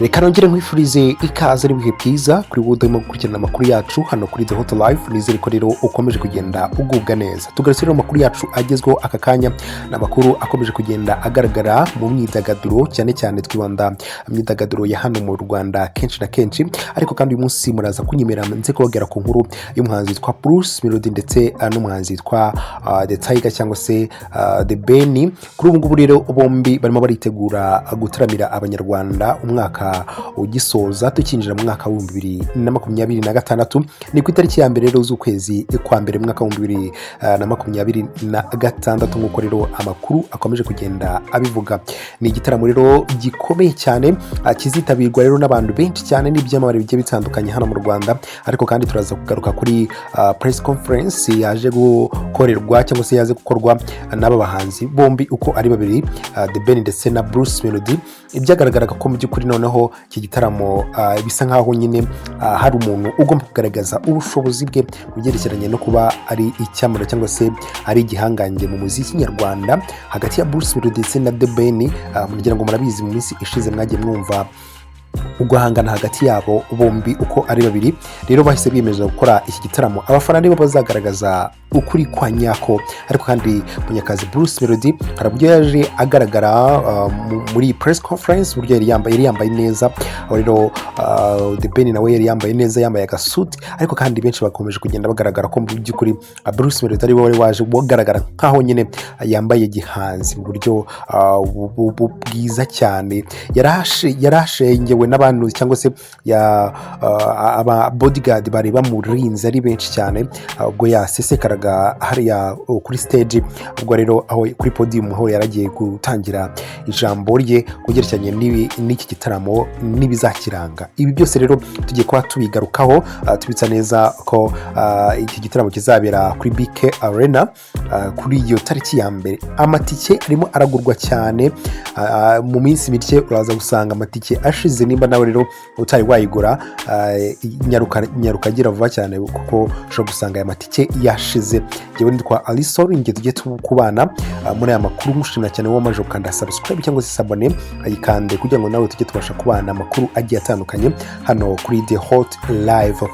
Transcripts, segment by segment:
reka nongere nkwifurize ikaze n'ibihe byiza kuri wowe urimo gukurikirana amakuru yacu hano kuri The Hot Life. Nizere ko rero ukomeje kugenda ugubwa neza. Tugarutse rero amakuru yacu agezweho aka kanya, n'amakuru akomeje kugenda agaragara mu myidagaduro, cyane cyane twibanda imyidagaduro ya hano mu Rwanda kenshi na kenshi. Ariko kandi uyu munsi muraza kunyemera nze kubagera ku nkuru y'umuhanzi witwa Melodie ndetse n'umuhanzi witwa The Tiger cyangwa se The Ben. Kuri ubu ngubu rero bombi barimo baritegura gutaramira abanyarwanda umwaka ugisoza tukinjira mu mwaka wa 2026. Ni ku itariki ya mbere rero z'ukwezi kwa mbere mu mwaka wa 2026 nk'uko rero amakuru akomeje kugenda abivuga. Ni igitaramo rero gikomeye cyane kizitabirwa rero n'abantu benshi cyane n'ibyamamare bigiye bitandukanye hano mu Rwanda. Ariko kandi turaza kugaruka kuri press conference yaje gukorerwa cyangwa se yaje gukorwa n'aba bahanzi bombi uko ari babiri, The Ben ndetse na Melodie. Ibyagaragaraga ko mu by'ukuri noneho iki gitaramo bisa nkaho nyine hari umuntu ugomba kugaragaza ubushobozi bwe mu byerekeranye no kuba ari icyamamare cyangwa se ari igihangange mu muziki nyarwanda hagati ya Melodie ndetse na The Ben. Mugira ngo murabizi mu minsi ishize mwagiye mwumva uguhangana hagati yabo bombi uko ari babiri. Rero bahise biyemeza gukora iki gitaramo, abafana nibo bazagaragaza ukuri kwa nyako. Ariko kandi munyakazi Melodie hari uburyo yaje agaragara muri press conference, uburyo yari yambaye neza. Rero The Ben nawe yari yambaye neza, yambaye agasuti. Ariko kandi benshi bakomeje kugenda bagaragara ko mu by'ukuri Melodie ari we waje kugaragara nkaho nyine yambaye gihanzi mu buryo bwiza cyane. Yarashengewe n'abantu cyangwa se aba bodyguard bari bamurinze ari benshi cyane, ubwo yasesekaraga hariya kuri stage. Ubwo rero aho kuri podium aho yaragiye gutangira ijambo rye kugerekeranye n'iki gitaramo n'ibizakiranga. Ibi byose rero tugiye kuba tubigarukaho, tubitsa neza ko iki gitaramo kizabera kuri BK Arena kuri iyo tariki ya mbere. Amatike arimo aragurwa cyane, mu minsi mike uraza gusanga amatike ashize. Nimba nawe rero utari wayigura, nyaruka gira vuba cyane kuko ushobora gusanga aya matike yashize. Jewe nditwa Alisol, ngiye tujye kubana muri aya makuru. Mushimira cyane wamaje ukanda subscribe cyangwa se abone ayikande kugira ngo nawe tujye tubasha kubana amakuru agiye atandukanye hano kuri The Hot Live.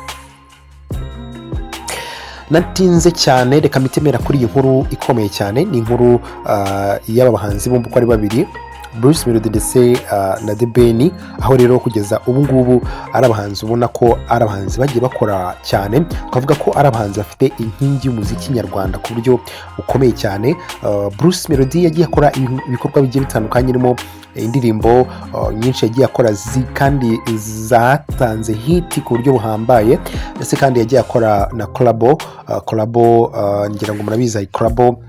Natinze cyane, reka mitemera kuri iyi nkuru ikomeye cyane. Ni inkuru y'aba bahanzi bombi uko ari babiri, Melodie ndetse na The Ben, aho rero kugeza ubu ngubu ari abahanzi ubona ko ari abahanzi bagiye bakora cyane. Twavuga ko ari abahanzi bafite inkingi y'umuziki nyarwanda ku buryo ukomeye cyane. Melodie yagiye akora ibikorwa bigiye bitandukanye, irimo indirimbo nyinshi yagiye akora kandi zatanze hit ku buryo buhambaye, ndetse kandi yagiye akora na collabo ngira ngo murabizi collabo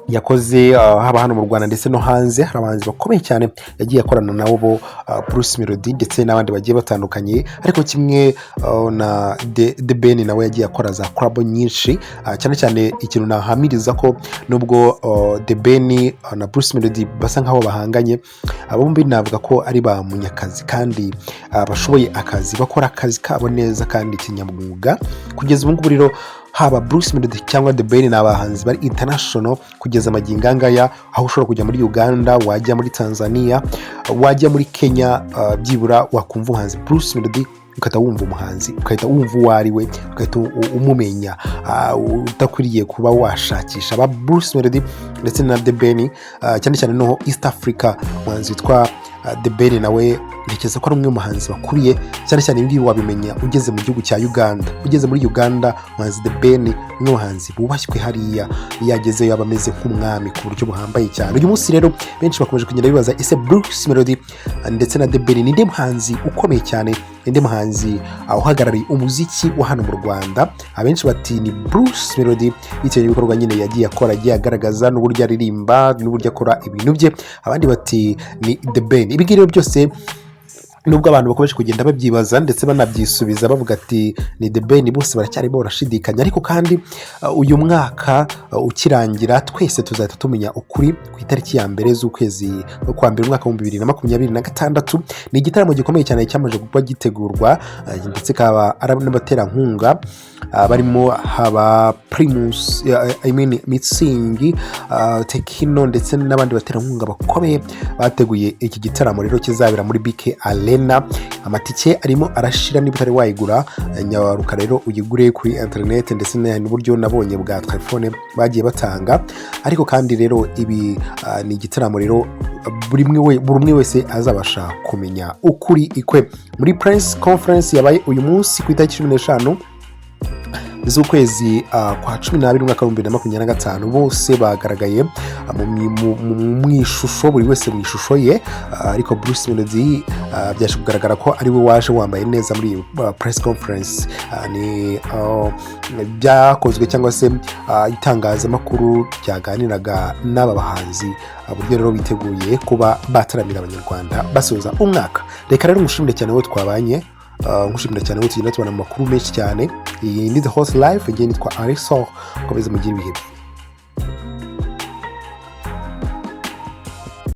yakoze haba hano mu Rwanda ndetse no hanze. Hari abahanzi bakomeye cyane yagiye akorana nabo bo Melodie ndetse n'abandi bagiye batandukanye. Ariko kimwe na The Ben nawe yagiye akora za collab nyinshi, cyane cyane ikintu nahamiriza ko nubwo The Ben na Melodie basa nkaho bahanganye, bombi navuga ko ari ba munyakazi kandi bashoboye akazi, bakora akazi kabo neza kandi kinyamwuga. Kugeza ubu ngubu rero haba Melodie cyangwa The Ben ni abahanzi bari international kugeza amagingo angaya, aho ushobora kujya muri Uganda, wajya muri Tanzania, wajya muri Kenya, byibura wakumva umuhanzi Melodie ukahita wumva umuhanzi, ukahita wumva uwo ari we, ukahita umumenya, udakwiriye kuba washakisha aba Melodie ndetse na The Ben. Cyane cyane no East Africa, umuhanzi witwa The Ben nawe ntekereza ko ari umwe mu bahanzi bakuriye cyane cyane. Ibi wabimenya ugeze mu gihugu cya Uganda. Ugeze muri Uganda, umuhanzi The Ben ni umuhanzi bubashywe hariya, iyo agezeyo yaba ameze nk'umwami ku buryo buhambaye cyane. Uyu munsi rero benshi bakomeje kugenda bibaza, ese Melodie ndetse na The Ben ninde muhanzi ukomeye cyane, ninde muhanzi uhagarariye umuziki wa hano mu Rwanda? Abenshi bati ni Melodie bitewe n'ibikorwa nyine yagiye akora, yagiye agaragaza n'uburyo aririmba n'uburyo akora ibintu bye. Abandi bati ni The Ben. Ibi rero byose nubwo abantu bakomeje kugenda babyibaza ndetse banabyisubiza bavuga ati ni The Ben, bose baracyarimo barashidikanya. Ariko kandi uyu mwaka ukirangira twese tuzahita tumenya ukuri ku itariki ya mbere z'ukwezi kwa mbere umwaka wa 2026. Ni igitaramo gikomeye cyane cyamaje kuba gitegurwa, ndetse kaba ari n'abaterankunga barimo haba Primus, Mitsingi, Tekino ndetse n'abandi baterankunga bakomeye bateguye iki gitaramo rero kizabera muri BK Arena. arena. Amatike arimo arashira niba utari wayigura nyaruka rero uyigure kuri internet, ndetse n'uburyo nabonye bwa telefone bagiye batanga. Ariko kandi rero ibi ni igitaramo rero buri umwe wese azabasha kumenya ukuri ikwe. Muri press conference yabaye uyu munsi ku itariki 15 z'ukwezi kwa 12 umwaka wa 2025, bose bagaragaye mu ishusho, buri wese mu ishusho ye. Ariko Bruce Melodie byaje kugaragara ko ari we waje wambaye neza muri press conference. Ni byakozwe cyangwa se itangazamakuru ryaganiraga n'aba bahanzi buryo rero biteguye kuba bataramira abanyarwanda basoza umwaka. Reka rero ngushimire cyane wowe twabanye, ngushimira cyane wowe tugenda tubona amakuru menshi cyane. Iyi ni The Host Life, ngiye nitwa Ariyizeye, komeza mugire ibihe